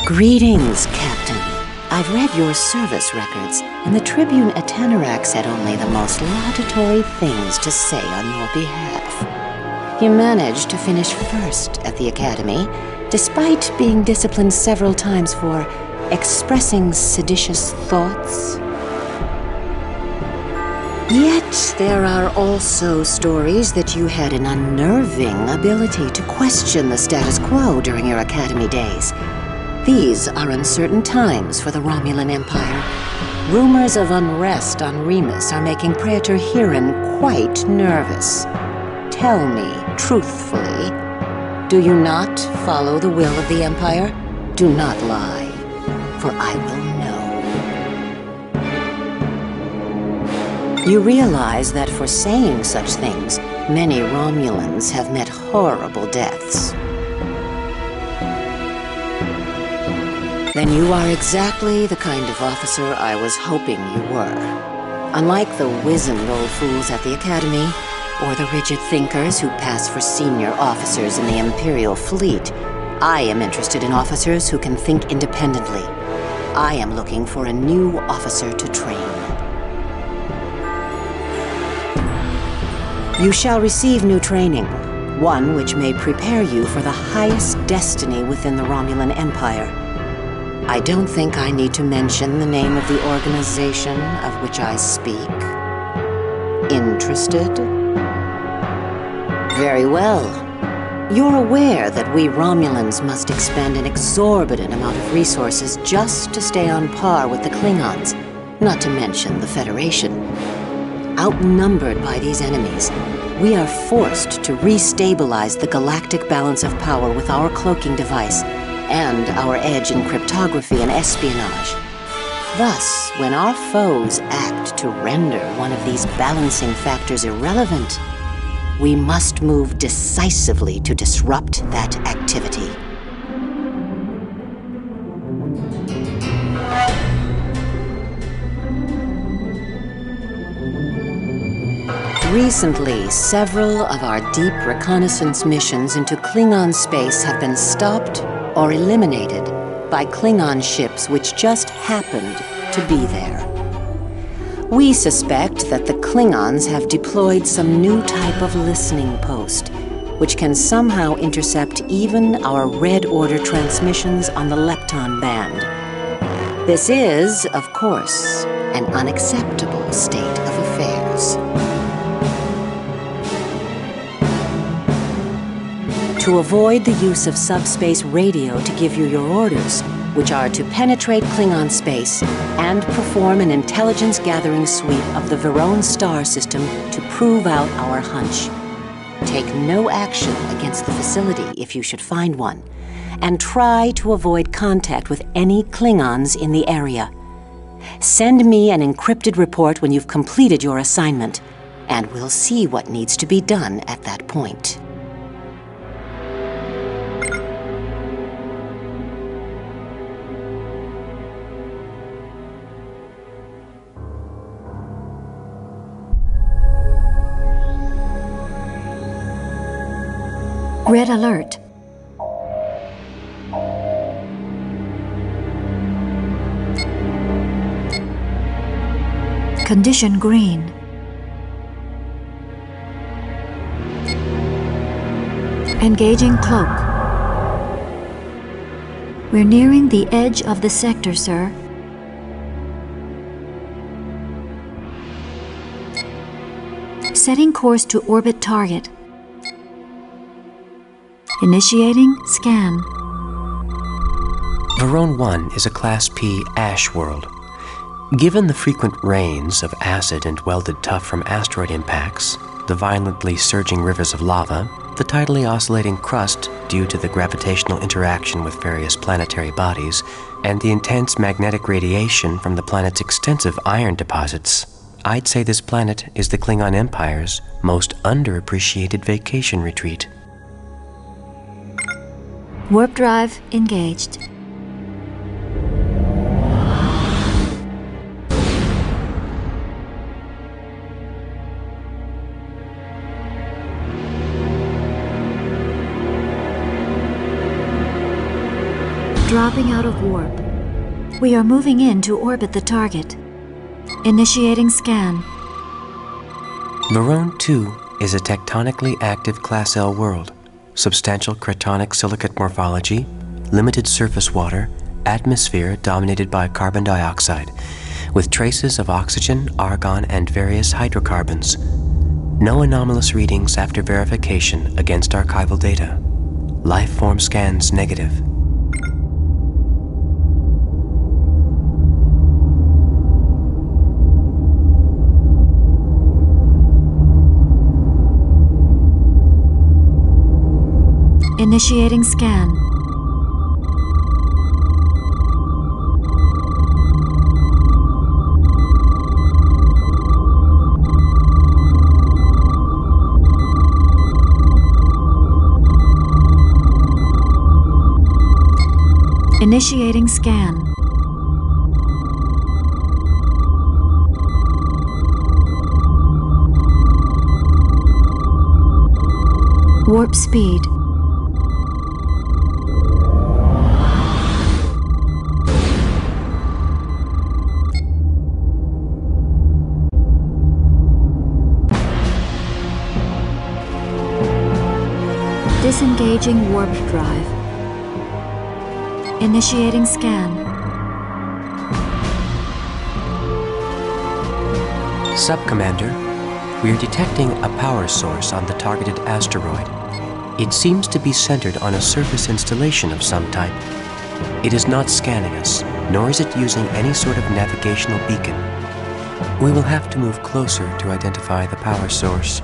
Greetings, Captain. I've read your service records, and the Tribune at Tanarax had only the most laudatory things to say on your behalf. You managed to finish first at the Academy, despite being disciplined several times for expressing seditious thoughts. Yet, there are also stories that you had an unnerving ability to question the status quo during your Academy days. These are uncertain times for the Romulan Empire. Rumors of unrest on Remus are making Praetor Huron quite nervous. Tell me, truthfully, do you not follow the will of the Empire? Do not lie, for I will know. You realize that for saying such things, many Romulans have met horrible deaths. Then you are exactly the kind of officer I was hoping you were. Unlike the wizened old fools at the Academy, or the rigid thinkers who pass for senior officers in the Imperial fleet, I am interested in officers who can think independently. I am looking for a new officer to train. You shall receive new training, one which may prepare you for the highest destiny within the Romulan Empire. I don't think I need to mention the name of the organization of which I speak. Interested? Very well. You're aware that we Romulans must expend an exorbitant amount of resources just to stay on par with the Klingons, not to mention the Federation. Outnumbered by these enemies, we are forced to restabilize the galactic balance of power with our cloaking device and our edge in cryptography and espionage. Thus, when our foes act to render one of these balancing factors irrelevant, we must move decisively to disrupt that activity. Recently, several of our deep reconnaissance missions into Klingon space have been stopped or eliminated by Klingon ships which just happened to be there. We suspect that the Klingons have deployed some new type of listening post, which can somehow intercept even our Red Order transmissions on the Lepton band. This is, of course, an unacceptable state of affairs. To avoid the use of subspace radio to give you your orders, which are to penetrate Klingon space and perform an intelligence-gathering sweep of the Verone star system to prove out our hunch. Take no action against the facility if you should find one, and try to avoid contact with any Klingons in the area. Send me an encrypted report when you've completed your assignment, and we'll see what needs to be done at that point. Red alert. Condition green. Engaging cloak. We're nearing the edge of the sector, sir. Setting course to orbit target. Initiating scan. Verone 1 is a Class P ash world. Given the frequent rains of acid and welded tuff from asteroid impacts, the violently surging rivers of lava, the tidally oscillating crust due to the gravitational interaction with various planetary bodies, and the intense magnetic radiation from the planet's extensive iron deposits, I'd say this planet is the Klingon Empire's most underappreciated vacation retreat. Warp drive engaged. Dropping out of warp. We are moving in to orbit the target. Initiating scan. Verone 2 is a tectonically active Class L world. Substantial cratonic silicate morphology, limited surface water, atmosphere dominated by carbon dioxide, with traces of oxygen, argon, and various hydrocarbons. No anomalous readings after verification against archival data. Life form scans negative. Initiating scan. Initiating scan. Warp speed. Disengaging warp drive. Initiating scan. Sub-Commander, we are detecting a power source on the targeted asteroid. It seems to be centered on a surface installation of some type. It is not scanning us, nor is it using any sort of navigational beacon. We will have to move closer to identify the power source.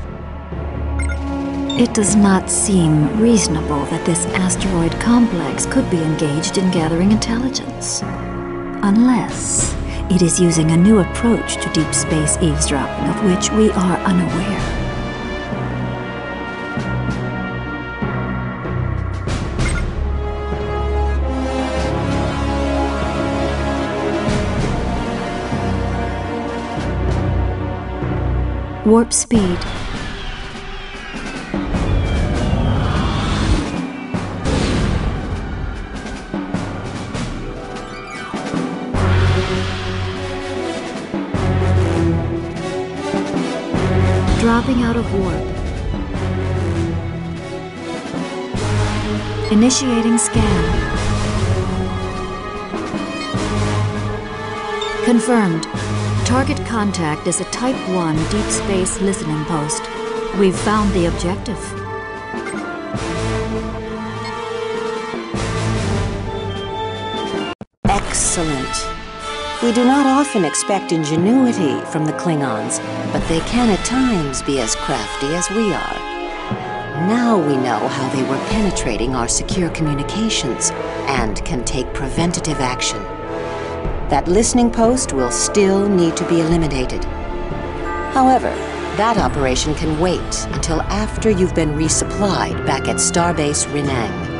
It does not seem reasonable that this asteroid complex could be engaged in gathering intelligence. Unless it is using a new approach to deep space eavesdropping of which we are unaware. Warp speed. Dropping out of warp. Initiating scan. Confirmed. Target contact is a Type 1 deep space listening post. We've found the objective. Excellent. We do not often expect ingenuity from the Klingons, but they can at times be as crafty as we are. Now we know how they were penetrating our secure communications and can take preventative action. That listening post will still need to be eliminated. However, that operation can wait until after you've been resupplied back at Starbase Renang.